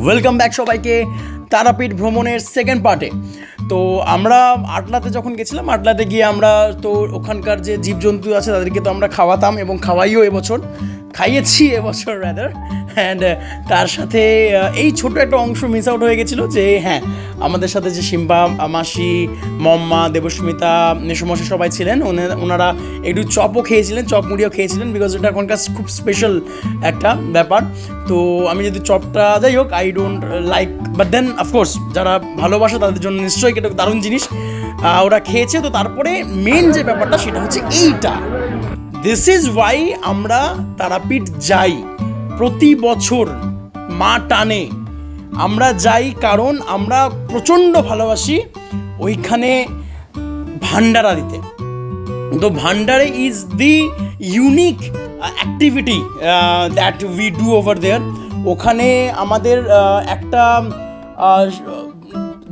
Welcome back সবাইকে তারাপীঠ ভ্রমণের second পার্টে। তো আমরা আটলাতে যখন গেছিলাম, আটলাতে গিয়ে আমরা তো ওখানকার যে জীবজন্তু আছে তাদেরকে তো আমরা খাওয়াতাম এবং খাওয়াইও খাইয়েছি এবছর রাদার। অ্যান্ড তার সাথে এই ছোট একটা অংশ মিস আউট হয়ে গেছিলো যে হ্যাঁ, আমাদের সাথে যে সিম্বা মাসি, মম্মা, দেবস্মিতা, নেশমশা সবাই ছিলেন, ওনারা একটু চপও খেয়েছিলেন, চপ মুড়িও খেয়েছিলেন, বিকজ এটা এখনকার খুব স্পেশাল একটা ব্যাপার। তো আমি যদি চপটা যাই হোক, I don't like, but then of course যারা ভালোবাসে তাদের জন্য নিশ্চয়ই এটা দারুণ জিনিস, ওরা খেয়েছে। তো তারপরে মেন যে ব্যাপারটা সেটা হচ্ছে এইটা, দিস ইজ ওয়াই আমরা তারাপীঠ যাই প্রতি বছর, মা টানে আমরা যাই, কারণ আমরা প্রচণ্ড ভালোবাসি ওইখানে ভান্ডারা দিতে। তো ভান্ডারে is the unique activity that we do over there. ওখানে আমাদের একটা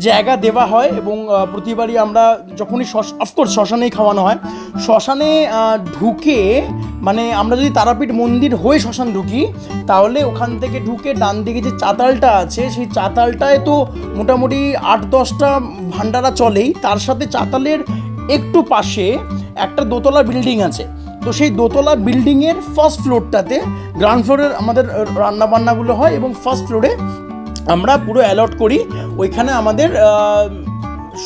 জায়গা দেওয়া হয় এবং প্রতিবারই আমরা যখনই অফকোর্স শ্মশানেই খাওয়ানো হয়। শ্মশানে ঢুকে, মানে আমরা যদি তারাপীঠ মন্দির হয়ে শ্মশান ঢুকি, তাহলে ওখান থেকে ঢুকে ডান দিকে যে চাতালটা আছে, সেই চাতালটায় তো মোটামুটি 8-10টা ভান্ডারা চলেই। তার সাথে চাতালের একটু পাশে একটা দোতলা বিল্ডিং আছে। তো সেই দোতলা বিল্ডিংয়ের ফার্স্ট ফ্লোরটাতে, গ্রাউন্ড ফ্লোরের আমাদের রান্নাবান্নাগুলো হয় এবং ফার্স্ট ফ্লোরে আমরা পুরো অ্যালট করি, ওইখানে আমাদের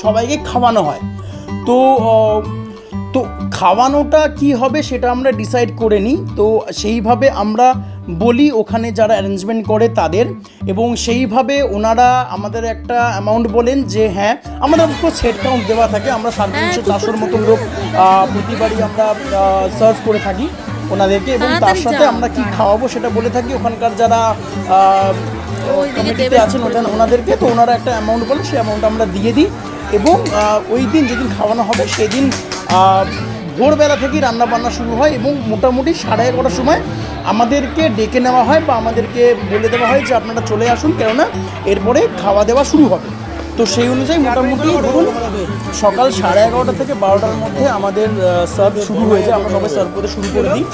সবাইকে খাওয়ানো হয়। তো তো খাওয়ানোটা কি হবে সেটা আমরা ডিসাইড করে নিই। তো সেইভাবে আমরা বলি ওখানে যারা অ্যারেঞ্জমেন্ট করে তাদের, এবং সেইভাবে ওনারা আমাদের একটা অ্যামাউন্ট বলেন যে হ্যাঁ, আমাদের সেট কাউন্ট দেওয়া থাকে। আমরা 350-400 মতন লোক প্রতিবারই আমরা সার্ভ করে থাকি ওনাদেরকে, এবং তার সাথে আমরা কি খাওয়াবো সেটা বলে থাকি ওখানকার যারা কমিটিতে আছেন ওনাদেরকে। তো ওনারা একটা অ্যামাউন্ট বলে, সেই অ্যামাউন্ট আমরা দিয়ে দিই। এবং ওই দিন যেদিন খাওয়ানো হবে সেদিন ভোরবেলা থেকেই রান্নাবান্না শুরু হয় এবং মোটামুটি 11:30টার সময় আমাদেরকে ডেকে নেওয়া হয় বা আমাদেরকে বলে দেওয়া হয় যে আপনারা চলে আসুন, কেননা এরপরে খাওয়া দাওয়া শুরু হবে। তো সেই অনুযায়ী মোটামুটি ধরুন সকাল 11:30 থেকে 12টার মধ্যে আমাদের সার্ভ শুরু হয়ে যায়, আমরা সবাই সার্ভ করতে শুরু করে দিই।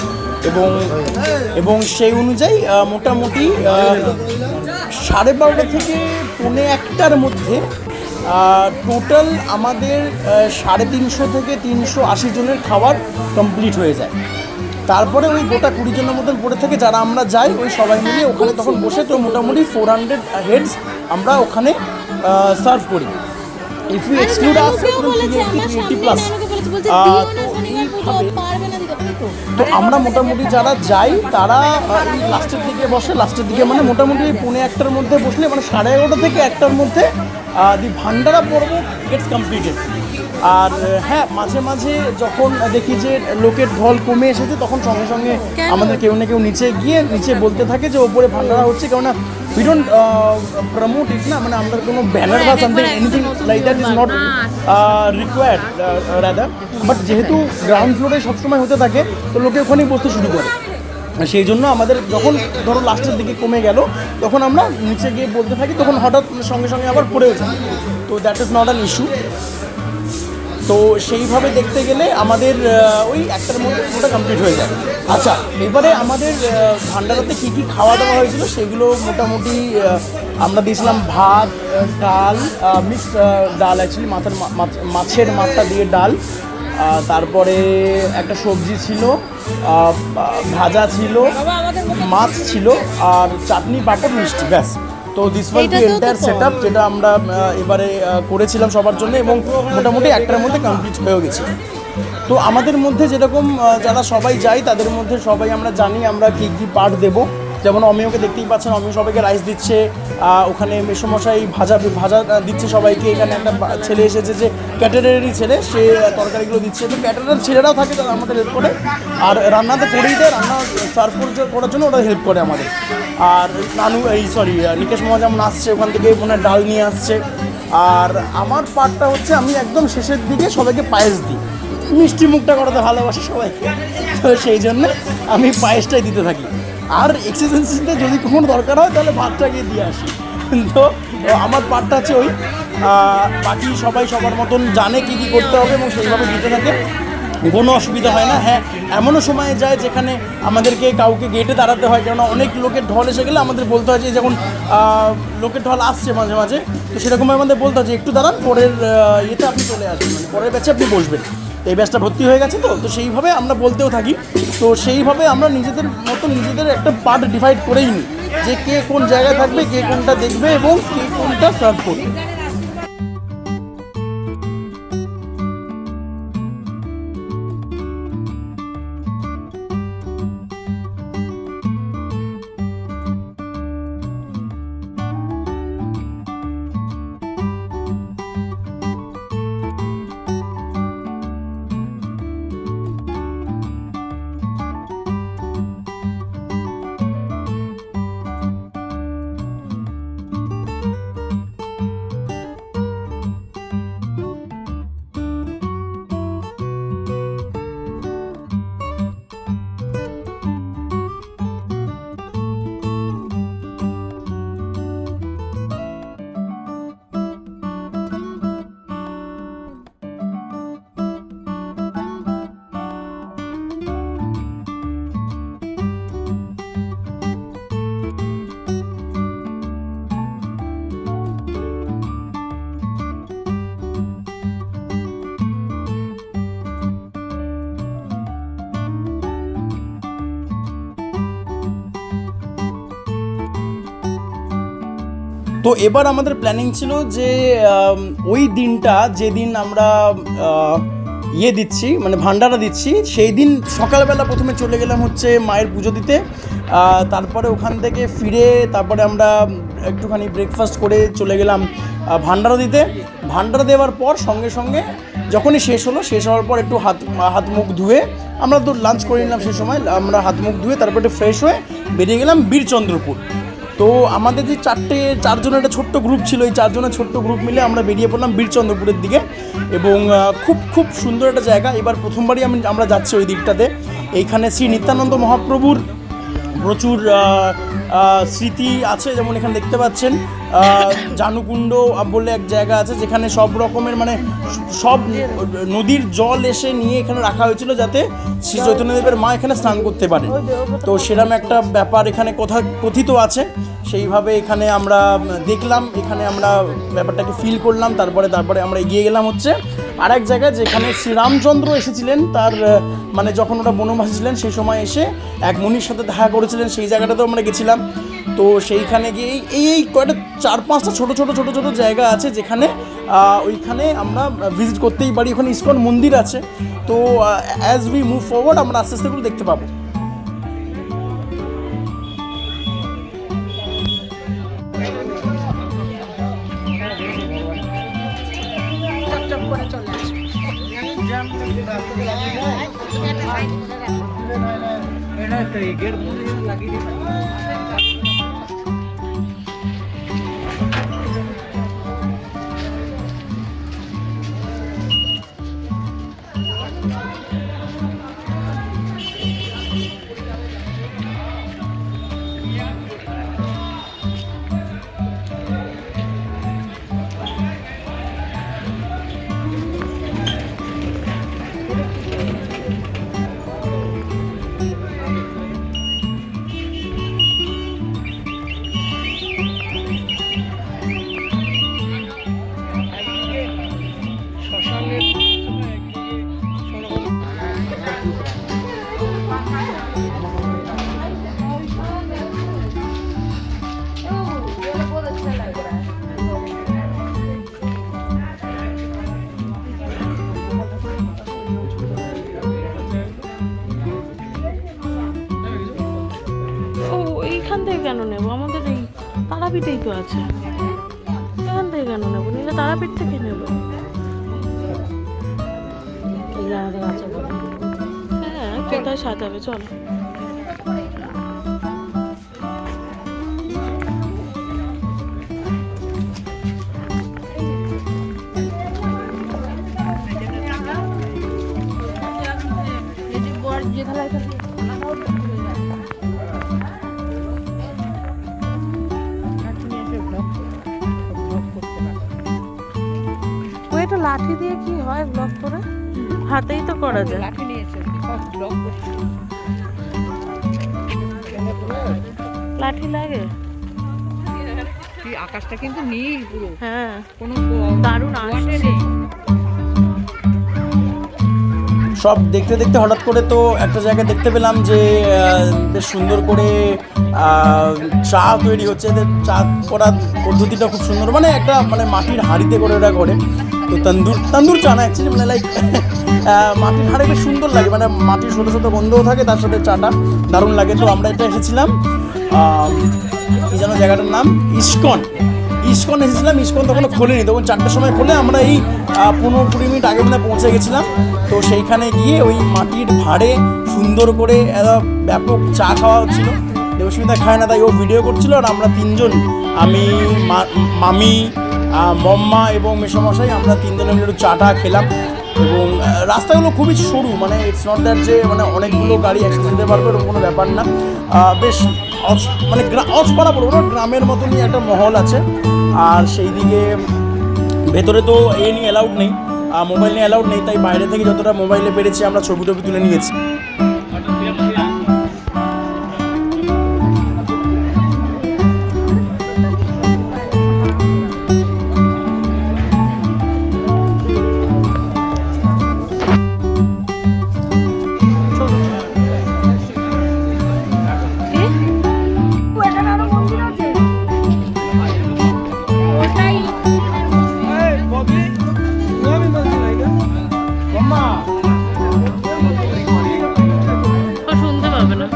এবং সেই অনুযায়ী মোটামুটি 12:30 থেকে 1:45টার মধ্যে টোটাল আমাদের 350 থেকে 380 জনের খাবার কমপ্লিট হয়ে যায়। তারপরে ওই গোটা 20 জনের মতন পড়ে থেকে যারা আমরা যাই, ওই সবাই মিলে ওখানে তখন বসে, তো মোটামুটি 400 হেডস আমরা ওখানে সার্ভ করি। ইফ ইউ এক্সক্লুড আস 380+। তো আমরা মোটামুটি যারা যাই তারা এই লাস্টের দিকে বসে, লাস্টের দিকে মানে মোটামুটি 1:45টার মধ্যে বসলে, মানে 11:30 থেকে 1টার মধ্যে দি ভান্ডারা পর্ব গেটস কমপ্লিটেড। আর হ্যাঁ, মাঝে মাঝে যখন দেখি যে লোকের ঢল কমে এসেছে, তখন সঙ্গে সঙ্গে আমাদের কেউ না কেউ নিচে বলতে থাকে যে ওপরে ভান্ডারা হচ্ছে, কেননা উই ডোন্ট প্রমোট ইট না, মানে আমরা কোনো ব্যানার বা something anything like that is not required rather. But যেহেতু গ্রাউন্ড ফ্লোরে সবসময় হতে থাকে, তো লোকে ওখানেই বসতে শুরু করে। সেই জন্য আমাদের যখন ধরো লাস্টের দিকে কমে গেল, তখন আমরা নিচে গিয়ে বলতে থাকি, তখন হঠাৎ সঙ্গে সঙ্গে আবার পড়েও যায়। তো that is not an issue. তো সেইভাবে দেখতে গেলে আমাদের ওই 1টার মধ্যে ওটা কমপ্লিট হয়ে যায়। আচ্ছা, এবারে আমাদের ভান্ডারাতে কী কী খাওয়া দাওয়া হয়েছিল সেগুলো মোটামুটি আমরা দিয়েছিলাম ভাত, ডাল, মিক্সড ডাল, অ্যাকচুয়ালি মাছের মাথা দিয়ে ডাল, তারপরে একটা সবজি ছিল, ভাজা ছিল, মাছ ছিল, আর চাটনি, পাঁপড়, মিষ্টি, ব্যাস। তো this was the entire set up, যেটা আমরা এবারে করেছিলাম সবার জন্য, এবং মোটামুটি 1টার মধ্যে কমপ্লিট হয়েও গেছে। তো আমাদের মধ্যে যেরকম যারা সবাই যাই, তাদের মধ্যে সবাই আমরা জানি আমরা কী কী পার্ট দেবো। যেমন অমিয়কে দেখতেই পাচ্ছেন, অমিয় সবাইকে রাইস দিচ্ছে, ওখানে মেসোমশাই ভাজা দিচ্ছে সবাইকে। এখানে একটা ছেলে এসেছে যে ক্যাটারারেরই ছেলে, সে তরকারিগুলো দিচ্ছে। তো ক্যাটারার ছেলেরাও থাকে, তারা আমাদের হেল্প করে, আর রান্নাতে করেই দেয়, রান্না সার্ভ করার জন্য ওরা হেল্প করে আমাদের। আর নিকেশ মামা যেমন আসছে, ওখান থেকে মনে হয় ডাল নিয়ে আসছে। আর আমার পার্টটা হচ্ছে, আমি একদম শেষের দিকে সবাইকে পায়েস দিই, মিষ্টি মুখটা করাতে ভালোবাসি সবাইকে, তো সেই জন্য আমি পায়েসটাই দিতে থাকি। আর এক্সারসাইজতে যদি কোনো দরকার হয় তাহলে ভাতটা গিয়ে দিয়ে আসি। তো আমার পার্টটা হচ্ছে ওই, বাকি সবাই সবার মতন জানে কী কী করতে হবে এবং সেইভাবে দিতে থাকে, কোনো অসুবিধা হয় না। হ্যাঁ, এমনও সময় যায় যেখানে আমাদেরকে কাউকে গেটে দাঁড়াতে হয়, কেননা অনেক লোকের ঢল এসে গেলে আমাদের বলতে হয় যে যখন লোকের ঢল আসছে মাঝে মাঝে, তো সেরকম আমাদের বলতে হয় যে একটু দাঁড়ান, পরের ইয়েতে আপনি চলে আসবেন, মানে পরের ব্যাচে আপনি বসবেন, এই ব্যাচটা ভর্তি হয়ে গেছে। তো সেইভাবে আমরা বলতেও থাকি। তো সেইভাবে আমরা নিজেদের মতো নিজেদের একটা পার্ট ডিভাইড করেই নিই যে কে কোন জায়গায় থাকবে, কে কোনটা দেখবে এবং কে কোনটা সার্ভ করবে। তো এবার আমাদের প্ল্যানিং ছিল যে ওই দিনটা, যেদিন আমরা দিচ্ছি মানে ভান্ডারা দিচ্ছি, সেই দিন সকালবেলা প্রথমে চলে গেলাম হচ্ছে মায়ের পুজো দিতে। তারপরে ওখান থেকে ফিরে তারপরে আমরা একটুখানি ব্রেকফাস্ট করে চলে গেলাম ভান্ডারা দিতে। ভান্ডারা দেওয়ার পর সঙ্গে সঙ্গে যখনই শেষ হওয়ার পর একটু হাত মুখ ধুয়ে, আমরা তো লাঞ্চ করে নিলাম সেই সময়, আমরা হাত মুখ ধুয়ে তারপর একটু ফ্রেশ হয়ে বেরিয়ে গেলাম বীরচন্দ্রপুর। তো আমাদের যে চারজনের একটা ছোট্ট গ্রুপ ছিল, এই চারজনের ছোট্ট গ্রুপ মিলে আমরা বেরিয়ে পড়লাম বীরচন্দ্রপুরের দিকে। এবং খুব সুন্দর একটা জায়গা, এবার প্রথমবারই আমরা যাচ্ছি ওই দিকটাতে। এইখানে শ্রী নিত্যানন্দ মহাপ্রভুর প্রচুর স্মৃতি আছে, যেমন এখানে দেখতে পাচ্ছেন জানুকুণ্ড বলে এক জায়গা আছে, যেখানে সব রকমের মানে সব নদীর জল এসে নিয়ে এখানে রাখা হয়েছিল যাতে শ্রী চৈতন্যদেবের মা এখানে স্নান করতে পারে। তো সেরকম একটা ব্যাপার এখানে কথিত আছে, সেইভাবে এখানে আমরা দেখলাম, এখানে আমরা ব্যাপারটাকে ফিল করলাম। তারপরে আমরা এগিয়ে গেলাম হচ্ছে আর এক জায়গায়, যেখানে শ্রীরামচন্দ্র এসেছিলেন, তার মানে যখন ওটা বনবাসী ছিলেন সেই সময় এসে এক মুনির সাথে দেখা করেছিলেন, সেই জায়গাটাতেও আমরা গেছিলাম। তো সেইখানে গিয়ে এই কয়েকটা 4-5টা ছোটো জায়গা আছে যেখানে ওইখানে আমরা ভিজিট করতেই পারি। ওখানে ইসকন মন্দির আছে। তো অ্যাজ উই মুভ ফরওয়ার্ড আমরা আস্তে আস্তে দেখতে পাবো। কেন নেবো? আমাদের এই তারাপীঠেই তো আছে, এখান থেকে কেন নেবো? নিলে তারাপীঠ থেকে নেবো। হ্যাঁ, কোথায় সাজাবে চলো। লাঠি দিয়ে কি হয় ব্লক করে? হাতেই তো করা যায়। লাঠি নিয়েছে। লাঠি লাগে। আকাশটা কিন্তু নীল পুরো, হ্যাঁ কোনো দারুণ আসছে। সব দেখতে দেখতে হঠাৎ করে তো একটা জায়গায় দেখতে পেলাম যে বেশ সুন্দর করে চা তৈরি হচ্ছে। এদের চা করার পদ্ধতিটা খুব সুন্দর, মানে একটা মানে মাটির হাঁড়িতে করে ওরা করে। তো তন্দুর চা না অ্যাকচুয়ালি, মানে লাইক মাটির হাঁড়ি বেশ সুন্দর লাগে, মানে মাটির ছোটো ছোটো গন্ধও থাকে, তার সাথে চাটা দারুণ লাগে। তো আমরা এটা এসেছিলাম কী যেন জায়গাটার নাম, ইস্কন এসেছিলাম। ইস্কন তখনও খোলেনি, তখন 4টার সময় খোলে। আমরা এই 15-20 মিনিট আগে মধ্যে পৌঁছে গেছিলাম। তো সেইখানে গিয়ে ওই মাটির ভাঁড়ে সুন্দর করে ব্যাপক চা খাওয়া হচ্ছিলো। দেবস্মিতা খায় না, তাই ও ভিডিও করছিল, আর আমরা 3জন, আমি, মামি, মম্মা এবং মেসোমশাই, আমরা 3জনে মিলে একটু চাটা খেলাম। এবং রাস্তাগুলো খুবই সরু, মানে ইটস নট দ্যাট যে মানে অনেকগুলো গাড়ি একসাথে যেতে পারবে এরকম কোনো ব্যাপার না। বেশ মানে অজপাড়া বলবো, গ্রামের মতনই একটা মহল আছে। আর সেই দিকে ভেতরে তো নিয়ে অ্যালাউড নেই, মোবাইল নিয়ে অ্যালাউড নেই, তাই বাইরে থেকে যতটা মোবাইলে পেরেছি আমরা ছবি টবি তুলে নিয়েছি। শুনতে পাবে না।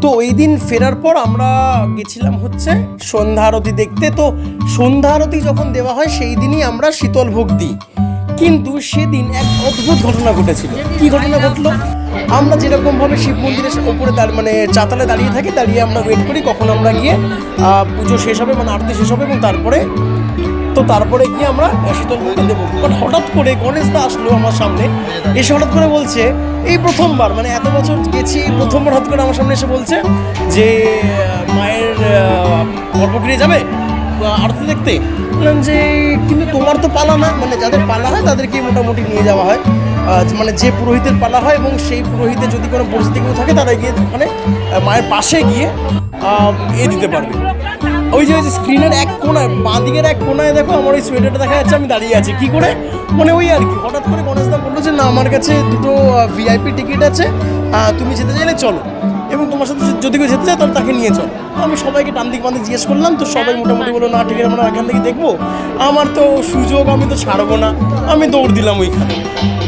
তো ওই দিন ফেরার পর আমরা গেছিলাম হচ্ছে সন্ধ্যা আরতি দেখতে। তো সন্ধ্যা আরতি যখন দেওয়া হয় সেই দিনই আমরা শীতল ভোগ দিই। কিন্তু সেদিন এক অদ্ভুত ঘটনা ঘটেছিল। কি ঘটনা ঘটলো, আমরা যেরকমভাবে শিব মন্দিরের ওপরে মানে চাতালে দাঁড়িয়ে থাকি, দাঁড়িয়ে আমরা ওয়েট করি কখন আমরা গিয়ে পুজো শেষ হবে, মানে আরতি শেষ হবে, এবং তারপরে গিয়ে আমরা শীতল ভোগটা দেবো। বাট হঠাৎ করে গণেশদা আসলো আমার সামনে, এসে হঠাৎ করে বলছে, এই প্রথমবার, মানে এত বছর গেছি, প্রথমবার হঠাৎ করে আমার সামনে এসে বলছে যে মায়ের গর্ভগৃহে যাবে আরতি দেখতে। বললাম যে কিন্তু তোমার তো পালা না, মানে যাদের পালা হয় তাদেরকে মোটামুটি নিয়ে যাওয়া হয়, মানে যে পুরোহিতের পালা হয়, এবং সেই পুরোহিতের যদি কোনো পরিস্থিতি কেউ থাকে তারা গিয়ে মানে মায়ের পাশে গিয়ে দিতে পারবে। ওই যে স্ক্রিনের এক কোনায়, বাঁ দিকের এক কোনায় দেখো আমার ওই সোয়েটারটা দেখা যাচ্ছে, আমি দাঁড়িয়ে আছি। কি করে, মানে ওই আর কি, হঠাৎ করে গণেশদা বললো যে না, আমার কাছে 2টো VIP টিকিট আছে, তুমি যেতে চাইলে চলো, এবং তোমার সাথে যদি কেউ যেতে চায় তাহলে তাকে নিয়ে চলো। আমি সবাইকে টান দিক বাঁধে জিজ্ঞেস করলাম, তো সবাই মোটামুটি বললো না ঠিক আছে, আমরা এখান থেকে দেখবো। আমার তো সুযোগ, আমি তো ছাড়বো না, আমি দৌড় দিলাম ওইখানে।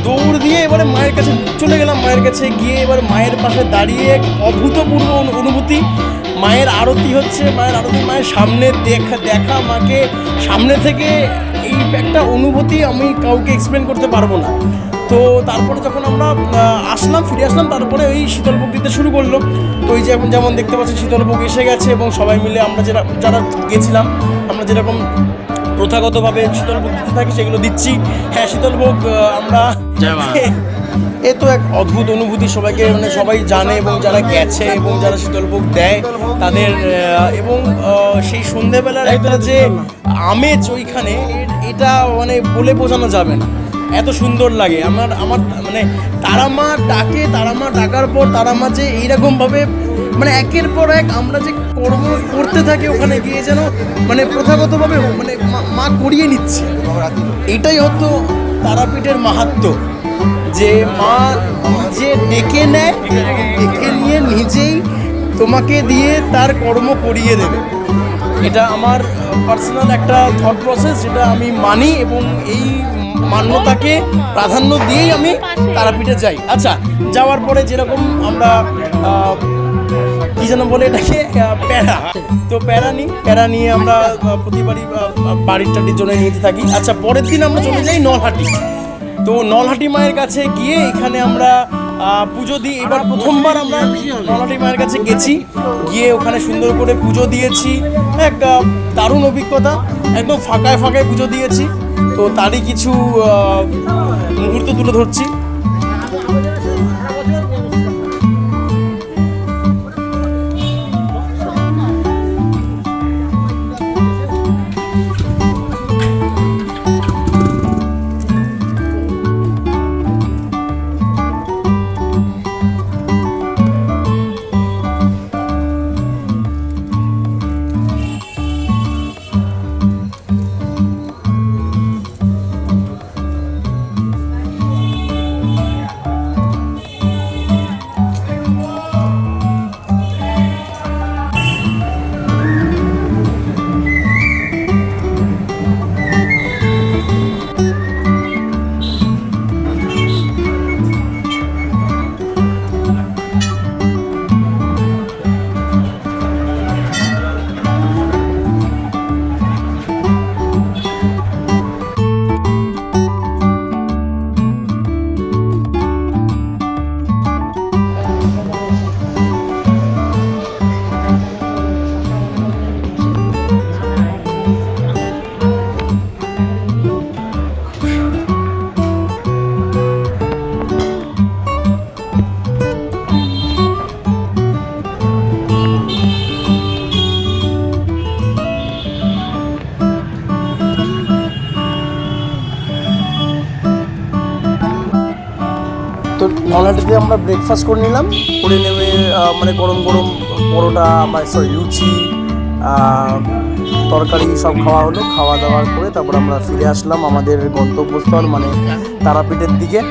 দৌড় দিয়ে এবারে মায়ের কাছে চলে গেলাম। মায়ের কাছে গিয়ে এবার মায়ের পাশে দাঁড়িয়ে অভূতপূর্ব অনুভূতি। মায়ের আরতি হচ্ছে, মায়ের সামনে দেখা মাকে সামনে থেকে, এই একটা অনুভূতি আমি কাউকে এক্সপ্লেন করতে পারবো না। তো তারপরে যখন আমরা ফিরে আসলাম, তারপরে ওই শীতলভোগ দিতে শুরু করলো। তো ওই যেমন দেখতে পাচ্ছি শীতলভোগ এসে গেছে, এবং সবাই মিলে আমরা যারা গেছিলাম আমরা যেরকম প্রথাগতভাবে শীতলভোগ দিতে থাকি সেগুলো দিচ্ছি। হ্যাঁ, শীতলভোগ আমরা এ তো এক অদ্ভুত অনুভূতি, সবাইকে মানে সবাই জানে, এবং যারা গেছে এবং যারা শীতলভোগ দেয় তাদের, এবং সেই সন্ধেবেলার একটা যে আমেজ ওইখানে, এটা মানে বলে বোঝানো যাবে না, এত সুন্দর লাগে। আমার মানে তারামা ডাকার পর তারামা যে এইরকমভাবে মানে একের পর এক আমরা যে কর্ম করতে থাকি ওখানে গিয়ে, যেন মানে প্রথাগতভাবে মানে মা করিয়ে নিচ্ছে। এটাই হতো তারাপীঠের মাহাত্ম্য, যে মা নিজে ডেকে নেয়, ডেকে নিয়ে নিজেই তোমাকে দিয়ে তার কর্ম করিয়ে দেবে। এটা আমার পার্সোনাল একটা থট প্রসেস, যেটা আমি মানি, এবং এই মান্যতাকে প্রাধান্য দিয়েই আমি তারাপীঠে যাই। আচ্ছা, যাওয়ার পরে যেরকম আমরা কি যেন বলে এটাকে, প্যারা নিয়ে আমরা প্রতিবারই বাড়ির টাড়ির জন্য নিতে থাকি। আচ্ছা, পরের দিন আমরা চলে যাই নলহাটি। তো নলহাটি মায়ের কাছে গিয়ে এখানে আমরা পুজো দিই। এবার প্রথমবার আমরা নলহাটি মায়ের কাছে গেছি, গিয়ে ওখানে সুন্দর করে পুজো দিয়েছি। এক দারুণ অভিজ্ঞতা, একদম ফাঁকায় পুজো দিয়েছি। তো তারই কিছু মুহূর্ত তুলে ধরছি। তো নলহাটিতে আমরা ব্রেকফাস্ট করে নিলাম, করে নেমে মানে গরম পরোটা বা লুচি, তরকারি সব খাওয়া হলো। খাওয়া দাওয়া করে তারপর আমরা ফিরে আসলাম আমাদের গন্তব্যস্থল মানে তারাপীঠের দিকে।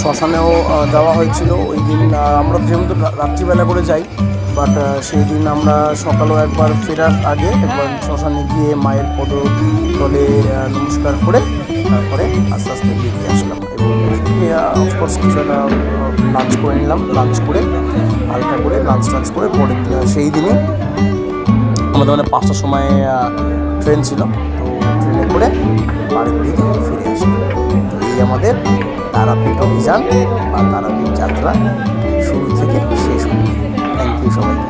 শ্মশানেও যাওয়া হয়েছিল ওই দিন। আমরা যেহেতু রাত্রিবেলা করে যাই, বাট সেই দিন আমরা সকালেও একবার ফেরার আগে একবার শ্মশানে গিয়ে মায়ের পদতলে নমস্কার করে তারপরে আস্তে আস্তে বেরিয়ে আসলাম। এবং অফকোর্স কিছু একটা লাঞ্চ করে নিলাম, লাঞ্চ করে হালকা করে লাঞ্চ করে পরের সেই দিনই আমাদের মানে 5টার সময় ট্রেন ছিল, তো ট্রেনে করে বাড়ির দিকে ফিরে আসলাম। তো এই আমাদের তারাপীঠ অভিযান বা তারাপীঠ যাত্রা শুরু থেকে শেষ হল। থ্যাংক ইউ সবাইকে।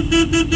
Beep, beep.